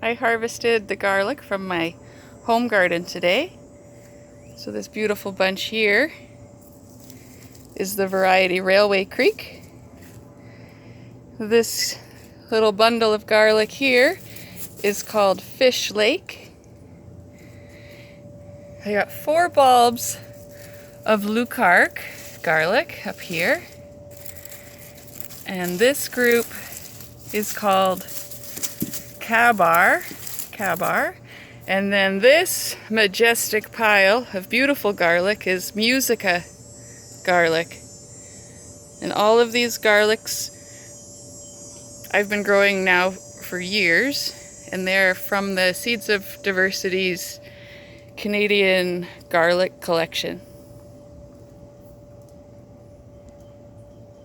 I harvested the garlic from my home garden today. So this beautiful bunch here is the variety Railway Creek. This little bundle of garlic here is called Fish Lake. I got 4 bulbs of Lucark garlic up here. And this group is called Cabar. And then this majestic pile of beautiful garlic is Musica garlic. And all of these garlics I've been growing now for years, and they're from the Seeds of Diversity's Canadian garlic collection.